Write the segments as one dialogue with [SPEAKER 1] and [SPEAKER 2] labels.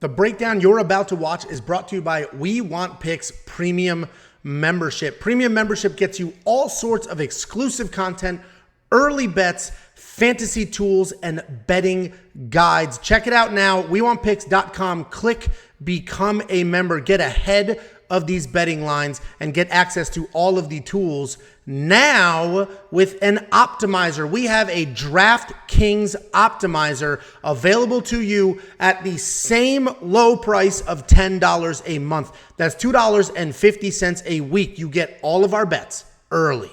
[SPEAKER 1] The breakdown you're about to watch is brought to you by We Want Picks Premium Membership. Premium membership gets you all sorts of exclusive content, early bets, fantasy tools, and betting guides. Check it out now, WeWantPicks.com. Click Become a Member. Get ahead of these betting lines and get access to all of the tools now with an optimizer. We have a DraftKings optimizer available to you at the same low price of $10 a month. That's $2.50 a week. You get all of our bets early,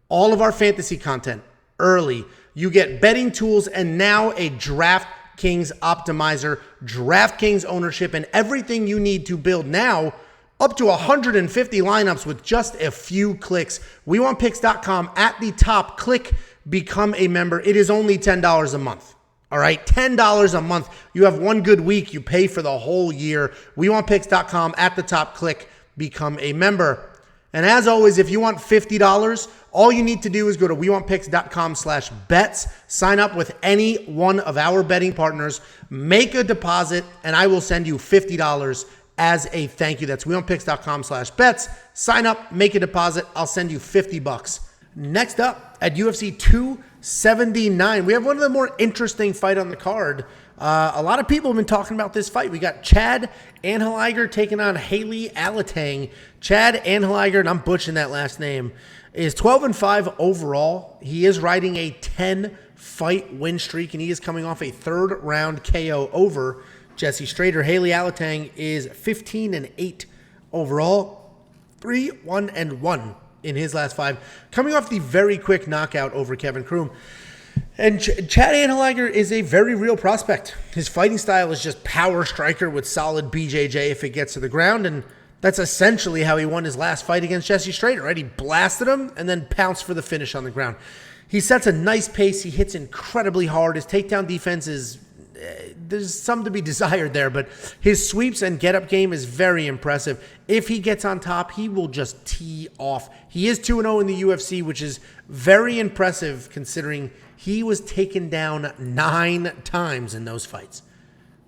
[SPEAKER 1] all of our fantasy content early. You get betting tools and now a DraftKings optimizer, DraftKings ownership, and everything you need to build now up to 150 lineups with just a few clicks. WeWantPicks.com at the top. Click Become a Member. It is only $10 a month. All right, $10 a month. You have one good week. You pay for the whole year. WeWantPicks.com at the top. Click Become a Member. And as always, if you want $50, all you need to do is go to WeWantPicks.com/bets, sign up with any one of our betting partners, make a deposit, and I will send you $50 as a thank you. That's WeWantPicks.com/bets. Sign up, make a deposit. I'll send you $50. Next up at UFC 279, we have one of the more interesting fight on the card. A lot of people have been talking about this fight. We got Chad Anheliger taking on Heili Alateng. Chad Anheliger, and I'm butchering that last name, is 12-5 overall. He is riding a 10-fight win streak, and he is coming off a third-round KO over Jesse Strader. Heili Alateng is 15-8 overall, 3-1-1 in his last 5, coming off the very quick knockout over Kevin Croom. And Chad Anheliger is a very real prospect. His fighting style is just power striker with solid BJJ if it gets to the ground, and that's essentially how he won his last fight against Jesse Strader, right? He blasted him and then pounced for the finish on the ground. He sets a nice pace. He hits incredibly hard. His takedown defense is there's some to be desired there, but his sweeps and get-up game is very impressive. If he gets on top, he will just tee off. He is 2-0 in the UFC, which is very impressive considering he was taken down 9 times in those fights.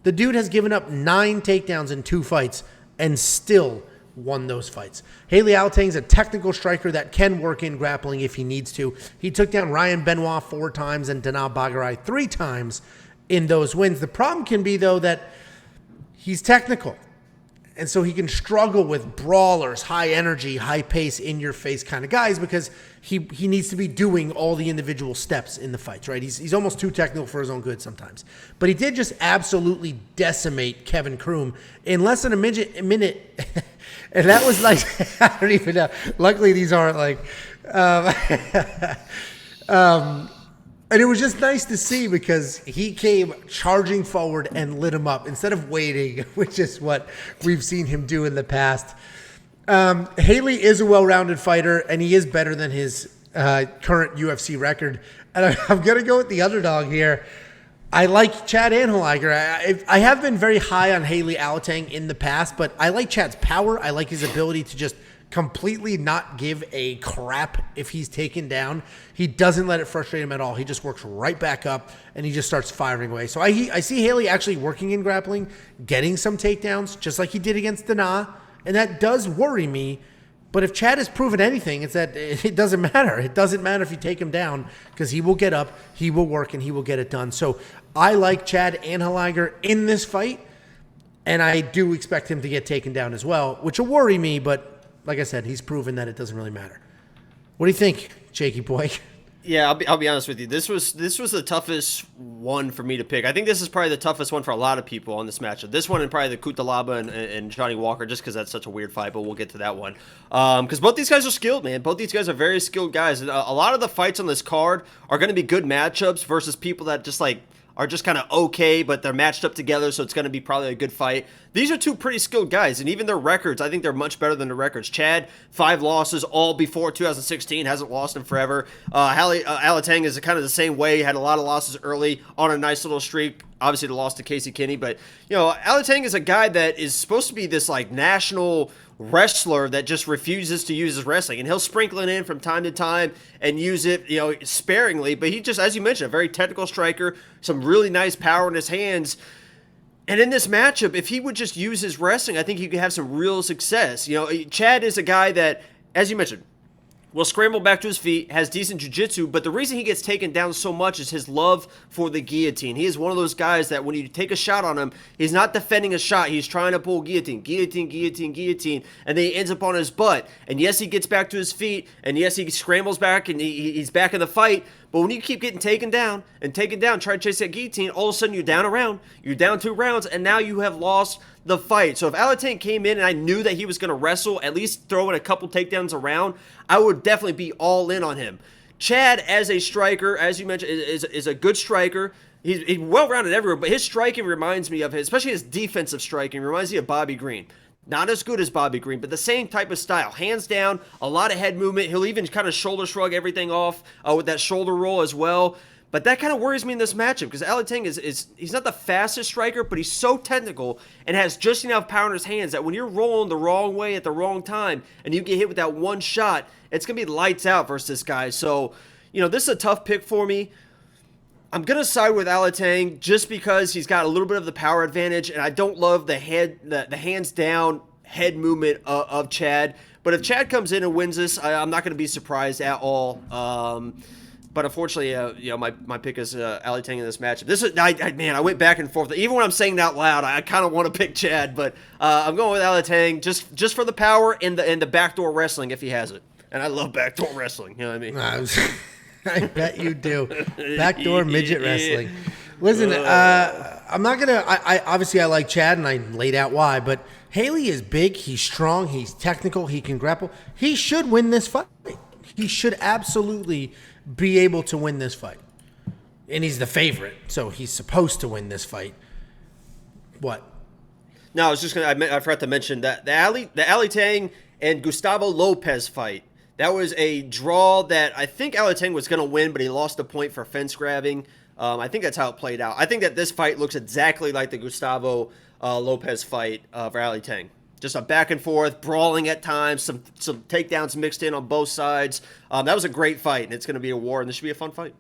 [SPEAKER 1] The dude has given up 9 takedowns in 2 fights and still won those fights. Heili Alateng is a technical striker that can work in grappling if he needs to. He took down Ryan Benoit 4 times and Dana Bagarai 3 times in those wins. The problem can be, though, that he's technical. And so he can struggle with brawlers, high energy, high pace, in-your-face kind of guys because he needs to be doing all the individual steps in the fights, right? He's almost too technical for his own good sometimes. But he did just absolutely decimate Kevin Croom in less than a minute. And that was like, I don't even know. Luckily, these aren't like... And it was just nice to see because he came charging forward and lit him up instead of waiting, which is what we've seen him do in the past. Heili is a well-rounded fighter, and he is better than his current UFC record. And I'm going to go with the underdog here. I like Chad Anheliger. I have been very high on Heili Alateng in the past, but I like Chad's power. I like his ability to just completely not give a crap if he's taken down. He doesn't let it frustrate him at all. He just works right back up and he just starts firing away. So I see Heili actually working in grappling, getting some takedowns, just like he did against Dana, and that does worry me. But if Chad has proven anything, it's that it doesn't matter. It doesn't matter if you take him down because he will get up, he will work, and he will get it done. So I like Chad Anheliger in this fight, and I do expect him to get taken down as well, which will worry me, but like I said, he's proven that it doesn't really matter. What do you think, Jakey boy?
[SPEAKER 2] Yeah, I'll be honest with you. This was the toughest one for me to pick. I think this is probably the toughest one for a lot of people on this matchup. This one and probably the Kutalaba and Johnny Walker, just because that's such a weird fight, but we'll get to that one. Because both these guys are skilled, man. Both these guys are very skilled guys. And a lot of the fights on this card are going to be good matchups versus people that just like are just kind of okay, but they're matched up together, so it's going to be probably a good fight. These are two pretty skilled guys, and even their records, I think they're much better than the records. Chad, 5 losses, all before 2016, hasn't lost in forever. Heili Alateng is kind of the same way, had a lot of losses early on a nice little streak. Obviously, the loss to Casey Kinney, but you know, Alateng is a guy that is supposed to be this like national wrestler that just refuses to use his wrestling, and he'll sprinkle it in from time to time and use it, you know, sparingly. But he just, as you mentioned, a very technical striker, some really nice power in his hands. And in this matchup, if he would just use his wrestling, I think he could have some real success. You know, Chad is a guy that, as you mentioned, will scramble back to his feet, has decent jiu-jitsu, but the reason he gets taken down so much is his love for the guillotine. He is one of those guys that when you take a shot on him, he's not defending a shot. He's trying to pull guillotine, guillotine, guillotine, guillotine, and then he ends up on his butt. And yes, he gets back to his feet, and yes, he scrambles back, and he's back in the fight. But when you keep getting taken down, try to chase that guillotine, all of a sudden you're down a round, you're down 2 rounds, and now you have lost the fight. So if Alateng came in and I knew that he was going to wrestle, at least throw in a couple takedowns around, I would definitely be all in on him. Chad, as a striker, as you mentioned, is a good striker. He's well-rounded everywhere, but his striking reminds me of especially his defensive striking, reminds me of Bobby Green. Not as good as Bobby Green, but the same type of style. Hands down, a lot of head movement. He'll even kind of shoulder shrug everything off with that shoulder roll as well. But that kind of worries me in this matchup because Alateng he's not the fastest striker, but he's so technical and has just enough power in his hands that when you're rolling the wrong way at the wrong time and you get hit with that one shot, it's going to be lights out versus this guy. So, this is a tough pick for me. I'm going to side with Alateng just because he's got a little bit of the power advantage, and I don't love the hands down head movement of Chad. But if Chad comes in and wins this, I'm not going to be surprised at all. But unfortunately, my pick is Alateng in this matchup. I went back and forth. Even when I'm saying it out loud, I kind of want to pick Chad, but I'm going with Alateng just for the power and the backdoor wrestling if he has it. And I love backdoor wrestling. You know what I mean?
[SPEAKER 1] I bet you do. Backdoor midget wrestling. Listen, I'm not gonna. I obviously I like Chad, and I laid out why. But Heili is big. He's strong. He's technical. He can grapple. He should win this fight. He should absolutely be able to win this fight. And he's the favorite, so he's supposed to win this fight. What?
[SPEAKER 2] No, I was just I forgot to mention that the Alateng and Gustavo Lopez fight. That was a draw that I think Alateng was going to win, but he lost a point for fence grabbing. I think that's how it played out. I think that this fight looks exactly like the Gustavo Lopez fight for Alateng. Just a back and forth, brawling at times, some takedowns mixed in on both sides. That was a great fight, and it's going to be a war, and this should be a fun fight.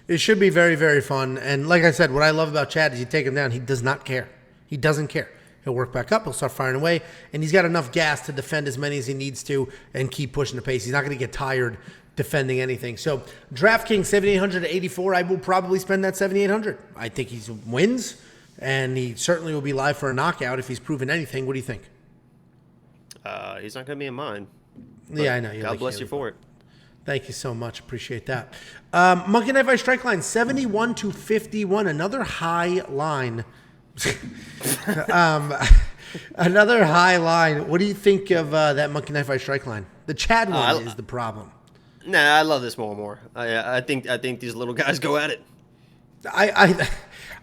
[SPEAKER 1] It should be very, very fun. And like I said, what I love about Chad is you take him down, he does not care. He doesn't care. He'll work back up. He'll start firing away. And he's got enough gas to defend as many as he needs to and keep pushing the pace. He's not going to get tired defending anything. So DraftKings 7,800 to 84. I will probably spend that 7,800. I think he wins, and he certainly will be live for a knockout if he's proven anything. What do you think?
[SPEAKER 2] He's not going to be in mine.
[SPEAKER 1] Yeah, I know.
[SPEAKER 2] God bless you for it.
[SPEAKER 1] Thank you so much. Appreciate that. Monkey Knife Ice strike line 71 to 51. Another high line. Another high line. What do you think of that Monkey Knife Ice strike line? The Chad one is the problem.
[SPEAKER 2] Nah, I love this more and more. I think these little guys go at it.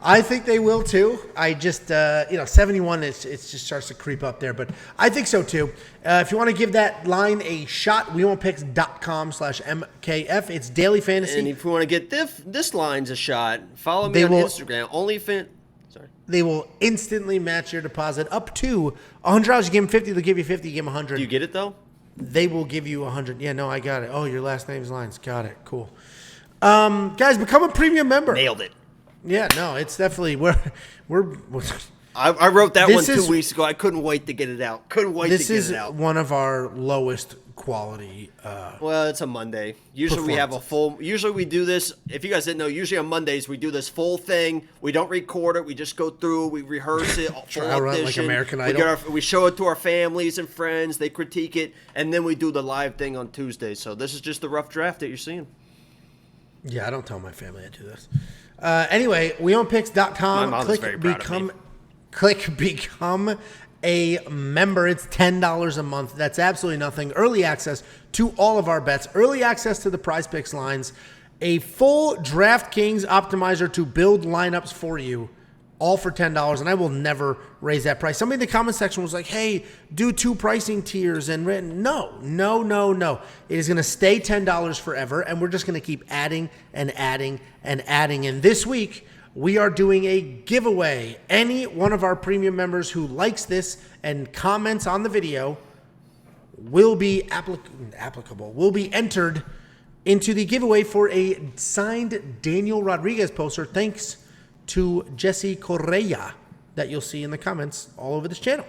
[SPEAKER 1] I think they will too. I just 71 it just starts to creep up there, but I think so too. If you want to give that line a shot, WeWantPicks.com/MKF. It's daily fantasy.
[SPEAKER 2] And if you want to get this line's a shot, follow me on Instagram.
[SPEAKER 1] They will instantly match your deposit up to $100. You give them 50, they'll give you 50. You give them 100.
[SPEAKER 2] Do you get it though?
[SPEAKER 1] They will give you 100. Yeah, no, I got it. Oh, your last name's Lines. Got it. Cool. Guys, become a premium member.
[SPEAKER 2] Nailed it.
[SPEAKER 1] Yeah, no, it's definitely
[SPEAKER 2] I wrote that one 2 weeks ago. I couldn't wait to get it out. This is
[SPEAKER 1] one of our lowest quality.
[SPEAKER 2] Well, it's a Monday. Usually we have a full. Usually we do this. If you guys didn't know, usually on Mondays we do this full thing. We don't record it. We just go through. We rehearse it. Full audition.
[SPEAKER 1] Like American Idol.
[SPEAKER 2] We show it to our families and friends. They critique it, and then we do the live thing on Tuesday. So this is just the rough draft that you're seeing.
[SPEAKER 1] Yeah, I don't tell my family I do this. Anyway, WeOwnPicks.com.
[SPEAKER 2] My mom's very proud of me.
[SPEAKER 1] Click become a member. It's $10 a month. That's absolutely nothing. Early access to all of our bets. Early access to the Prize Picks lines. A full DraftKings optimizer to build lineups for you. All for $10, and I will never raise that price. Somebody in the comment section was like, hey, do 2 pricing tiers. And no. It is going to stay $10 forever, and we're just going to keep adding and adding and adding. And this week, we are doing a giveaway. Any one of our premium members who likes this and comments on the video will be will be entered into the giveaway for a signed Daniel Rodriguez poster. Thanks to Jesse Correa. that you'll see in the comments all over this channel.